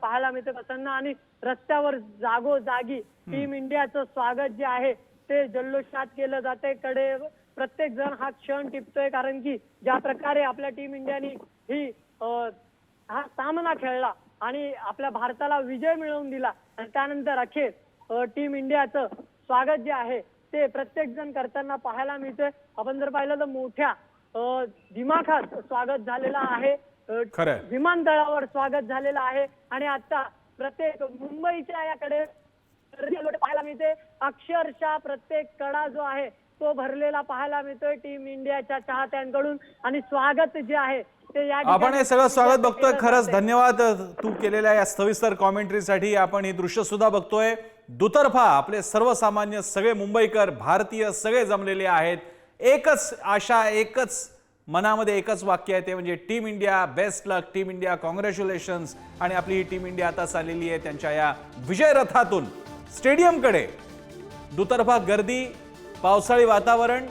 पाहायला मिळते कसं आणि रस्त्यावर जागोजागी टीम इंडियाचं स्वागत जे आहे ते जल्लोषात केलं जाते। कडे प्रत्येक जण हा क्षण टिपतोय कारण की ज्या प्रकारे आपल्या टीम इंडियाने ही हा सामना खेळला आणि आपल्या भारताला विजय मिळवून दिला आणि त्यानंतर अखेर टीम इंडियाचं स्वागत जे आहे ते प्रत्येक जण करताना पाहायला मिळतंय। आपण जर पाहिलं तर मोठ्या दिमाखात स्वागत झालेलं आहे, विमानतळावर स्वागत झालेलं आहे आणि आता प्रत्येक मुंबईच्या याकडे पाहायला मिळते। अक्षरशः प्रत्येक कडा जो आहे तो भरलेला पाहायला मिळतोय टीम इंडियाच्या चाहत्यांकडून आणि स्वागत जे आहे ते या आपण हे सगळं स्वागत बघतोय। खरंच धन्यवाद तू केलेल्या या सविस्तर कॉमेंट्रीसाठी। आपण ही दृश्य सुद्धा बघतोय, दुतर्फा आपले सर्वसामान्य सगळे मुंबईकर भारतीय सगळे जमलेले आहेत। एकच आशा, एकच मनामध्ये एकच वाक्य आहे ते म्हणजे टीम इंडिया बेस्ट लक, टीम इंडिया कॉंग्रॅच्युलेशन्स। आणि आपली ही टीम इंडिया आता चाललेली आहे त्यांच्या या विजय रथातून स्टेडियमकडे। दुतर्फा गर्दी, पावसाळी वातावरण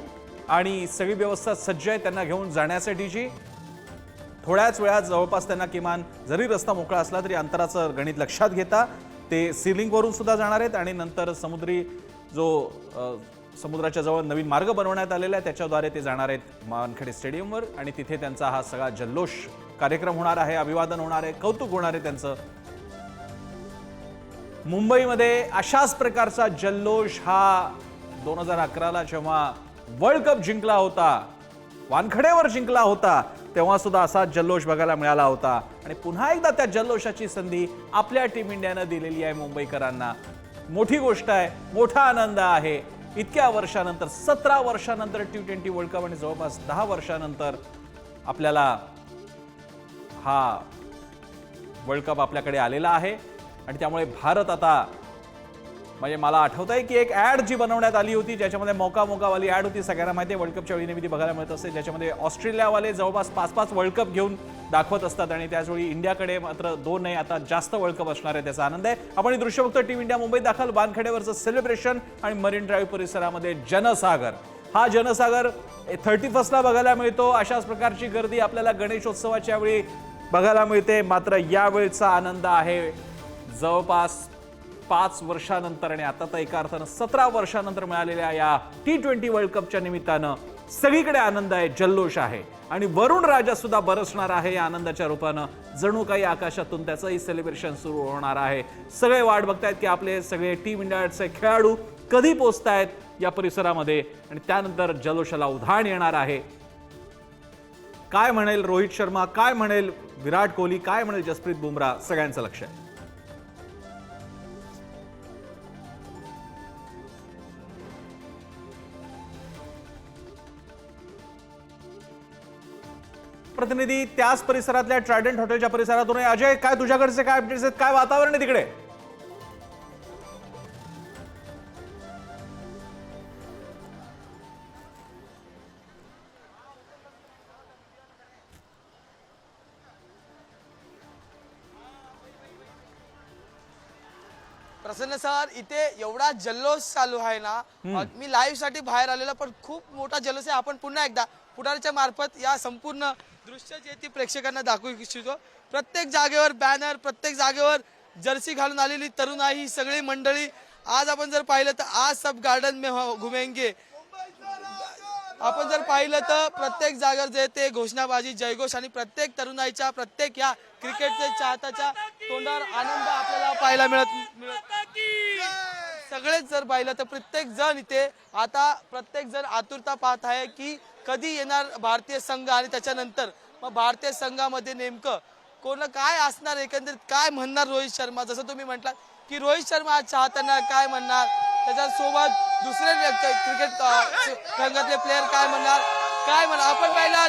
आणि सगळी व्यवस्था सज्ज आहे त्यांना घेऊन जाण्यासाठीची। थोड्याच वेळात जवळपास त्यांना किमान जरी रस्ता मोकळा असला तरी अंतराचं गणित लक्षात घेता ते सीलिंग वरून सुद्धा जाणार आहेत आणि नंतर समुद्री जो समुद्राच्या जवळ नवीन मार्ग बनवण्यात आलेला आहे त्याच्याद्वारे ते जाणार आहेत वानखेडे स्टेडियमवर आणि तिथे त्यांचा हा सगळा जल्लोष कार्यक्रम होणार आहे, अभिवादन होणार आहे, कौतुक होणार आहे त्यांचं। मुंबईमध्ये अशाच प्रकारचा जल्लोष हा 2011ला जेव्हा वर्ल्ड कप जिंकला होता, वानखडेवर जिंकला होता, तेव्हा सुद्धा असा जल्लोष बघायला मिळाला होता आणि पुन्हा एकदा त्या जल्लोषाची संधी आपल्या टीम इंडियानं दिलेली आहे मुंबईकरांना। मोठी गोष्ट आहे, मोठा आनंद आहे। इतक्या वर्षानंतर 17 वर्षानंतर T20 वर्ल्ड कप आणि जवळपास 10 वर्षानंतर आपल्याला हा वर्ल्ड कप आपल्याकडे आलेला आहे आणि त्यामुळे भारत आता म्हणजे मला आठवत आहे की एक ॲड जी बनवण्यात आली होती ज्याच्यामध्ये मोकावाली ॲड होती, सगळ्यांना माहिती आहे वर्ल्ड कपच्या वेळी नेहमी बघायला मिळत असते, ज्याच्यामध्ये ऑस्ट्रेलियावाले जवळपास 5-5 वर्ल्ड कप घेऊन दाखवत असतात आणि त्याचवेळी इंडियाकडे मात्र 2 नाही, आता जास्त वर्ल्ड कप असणार आहे, त्याचा आनंद आहे। आपण हे दृश्य बघतो, टीम इंडिया मुंबईत दाखल, वानखेडेवरचं सेलिब्रेशन आणि मरीन ड्राईव्ह परिसरामध्ये जनसागर। हा जनसागर 31ला बघायला मिळतो। अशाच प्रकारची गर्दी आपल्याला गणेशोत्सवाच्या वेळी बघायला मिळते, मात्र यावेळचा आनंद आहे जवळपास 5 वर्षानंतर आणि आता तर एका अर्थानं 17 वर्षानंतर मिळालेल्या या T20 वर्ल्ड कपच्या निमित्तानं सगळीकडे आनंद आहे, जल्लोष आहे आणि वरुण राजा सुद्धा बरसणार आहे या आनंदाच्या रूपानं। जणू काही आकाशातून त्याचंही सेलिब्रेशन सुरू होणार आहे। सगळे वाट बघतायत की आपले सगळे टीम इंडियाचे खेळाडू कधी पोहोचतायत या परिसरामध्ये आणि त्यानंतर जल्लोषाला उधाण येणार आहे। काय म्हणेल रोहित शर्मा, काय म्हणेल विराट कोहली, काय म्हणेल जसप्रीत बुमराह, सगळ्यांचं लक्ष आहे। प्रतिनिधी त्याच परिसरातल्या ट्रायडंट हॉटेलच्या परिसरातून अजय, काय तुझ्याकडचे काय अपडेट्स आहेत, काय वातावरण आहे तिकडे? प्रसन्न सर, इथे एवढा जल्लोष चालू आहे ना, मी लाईव्ह साठी बाहेर आलेलो पण खूप मोठा जल्लोष आहे। आपण पुन्हा एकदा पुढारच्या मार्फत या संपूर्ण दृश्य जे ती प्रेक्षकांना दाखवू इच्छितो। प्रत्येक जागेवर बॅनर, प्रत्येक जागेवर जर्सी घालून आलेली तरुणाई, ही सगळी मंडळी। आज आपण जर पाहिलं तर आज सब गार्डन में घुमेंगे, आपण जर पाहिलं तर प्रत्येक जागेवर जे ते घोषणाबाजी, जयघोष आणि प्रत्येक तरुणाईच्या, प्रत्येक या क्रिकेटच्या चाहत्याच्या तोंडावर आनंद आपल्याला पाहायला मिळत। सगळेच जर पाहिलं तर प्रत्येक जण इथे आता प्रत्येक जण आतुरता पाहत आहे की कधी येणार भारतीय संघ आणि त्याच्यानंतर मग भारतीय संघामध्ये नेमकं कोण काय असणार, एकंदरीत काय म्हणणार रोहित शर्मा। जसं तुम्ही म्हटलात की रोहित शर्मा चाहत्यांना काय म्हणणार, त्याच्यासोबत दुसरे क्रिकेट संघातले प्लेयर काय म्हणणार, आपण पाहिलं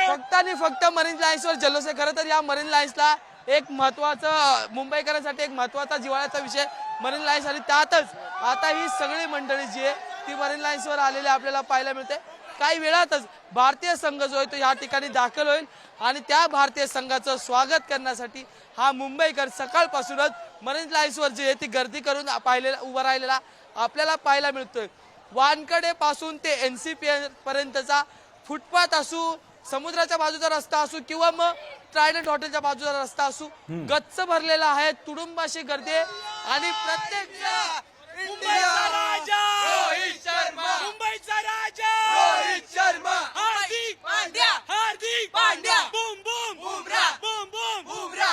फक्त आणि फक्त मरीन लाईन्सवर जल्लोष आहे। खरं तर या मरीन लाईन्सला एक महत्वाचं, मुंबईकरांसाठी एक महत्वाचा जिव्हाळ्याचा विषय मरीन लाईन्स आणि त्यातच आता ही सगळी मंडळी जी आहे ती मरीन लाईन्सवर आलेली आपल्याला पाहायला मिळते। काही वेळातच भारतीय संघ जो आहे तो या ठिकाणी दाखल होईल आणि त्या भारतीय संघाचं स्वागत करण्यासाठी हा मुंबईकर सकाळपासूनच मरीन लाईन्सवर जी आहे ती गर्दी करून उभा राहिलेला आपल्याला पाहायला मिळतोय। वानकडे पासून ते NCP पर्यंतचा फुटपाथ असू, समुद्राच्या बाजूचा रस्ता असू किंवा मग ट्रायडंट हॉटेलच्या बाजूला रस्ता असू गच्च भरलेला आहे, तुडुंबाशी गर्दी आहे आणि प्रत्येक मुंबईचा राजा रोहित शर्मा, मुंबईचा राजा Rohit Sharma, Hardik Pandya, Hardik Pandya, boom boom Bumrah, boom boom Bumrah.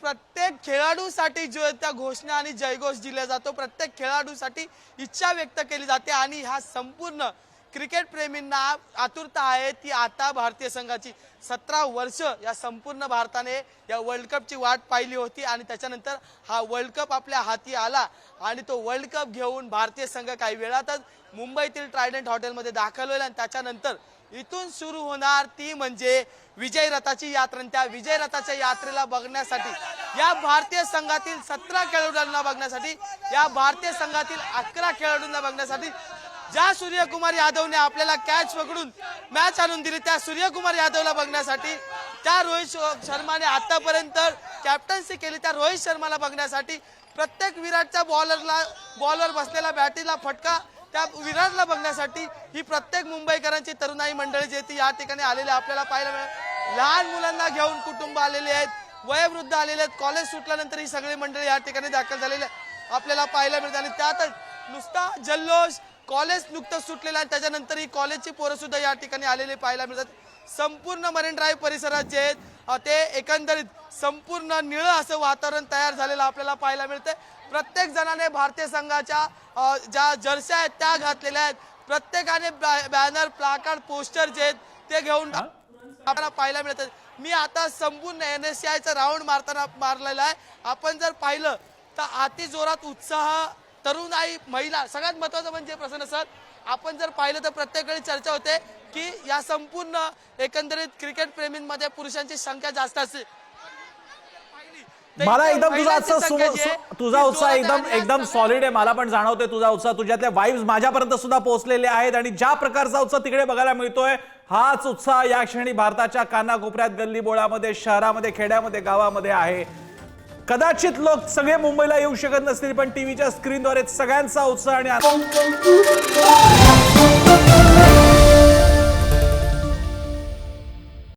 प्रत्येक खेळाडूसाठी जो त्या घोषणा आणि जयघोष दिला जातो, प्रत्येक खेळाडूसाठी इच्छा व्यक्त केली जाते आणि ह्या संपूर्ण क्रिकेट प्रेमींना आतुरता आहे ती आता भारतीय संघाची. 17 वर्ष या संपूर्ण भारताने या वर्ल्ड कपची वाट पाहिली होती आणि त्याच्यानंतर हा वर्ल्ड कप आपल्या हाती आला आणि तो वर्ल्ड कप घेऊन भारतीय संघ काही वेळातच मुंबईतील ट्रायडंट हॉटेलमध्ये दाखल होईल आणि त्याच्यानंतर इथून सुरू होणार ती म्हणजे विजय रथाची यात्रा. त्या विजय रथाच्या यात्रेला बघण्यासाठी या भारतीय संघातील 17 खेळाडूंना बघण्यासाठी, या भारतीय संघातील 11 खेळाडूंना बघण्यासाठी ज्या सूर्यकुमार यादवने आपल्याला कॅच पकडून मॅच आणून दिली, त्या सूर्यकुमार यादवला बघण्यासाठी, त्या रोहित शर्माने आतापर्यंत कॅप्टन्सी केली त्या रोहित शर्माला बघण्यासाठी, प्रत्येक विराटच्या बॉलवर बसलेला बॅटीला फटका त्या विराटला बघण्यासाठी ही प्रत्येक मुंबईकरांची तरुणाई मंडळी जी ती या ठिकाणी आलेली आपल्याला पाहायला मिळेल. लहान मुलांना घेऊन कुटुंब आलेले आहेत, वयोवृद्ध आलेले आहेत, कॉलेज सुटल्यानंतर ही सगळी मंडळी या ठिकाणी दाखल झालेली आपल्याला पाहायला मिळते आणि त्यातच नुसता जल्लोष, कॉलेज नुकतं सुटलेलं आहे त्याच्यानंतर ही कॉलेजची पोरं सुद्धा या ठिकाणी आलेली पाहायला मिळतात. संपूर्ण मरीन ड्राईव्ह परिसरात जे आहेत ते एकंदरीत संपूर्ण निळं असं वातावरण तयार झालेलं आपल्याला पाहायला मिळतंय. प्रत्येक जणाने भारतीय संघाच्या ज्या जर्सी आहेत त्या घातलेल्या आहेत, प्रत्येकाने बॅनर, प्लाकार्ड, पोस्टर जे आहेत ते घेऊन आपल्याला पाहायला मिळतात. मी आता संपूर्ण NSCIचा राऊंड मारलेला आहे. आपण जर पाहिलं तर अति जोरात उत्साह, तरुणाई, महिला, सगळ्यात महत्वाचं म्हणजे प्रसन्न सर, आपण जर पाहिलं तर प्रत्येक वेळी चर्चा होते की या संपूर्ण एकंदरीत क्रिकेट प्रेमींमध्ये पुरुषांची संख्या जास्त असते. मला एकदम तुझा उत्साह एकदम सॉलिड आहे. मला पण जाणवतोय तुझा उत्साह, तुझ्यातल्या वाईब्स माझ्यापर्यंत सुद्धा पोहोचलेले आहेत आणि ज्या प्रकारचा उत्साह तिकडे बघायला मिळतोय हाच उत्साह या क्षणी भारताच्या कानाकोपऱ्यात, गल्लीबोळामध्ये, शहरामध्ये, खेड्यामध्ये, गावामध्ये आहे. कदाचित लोक सगळे मुंबईला येऊ शकत नसतील पण टीव्हीच्या स्क्रीनद्वारे सगळ्यांचा उत्साह आणि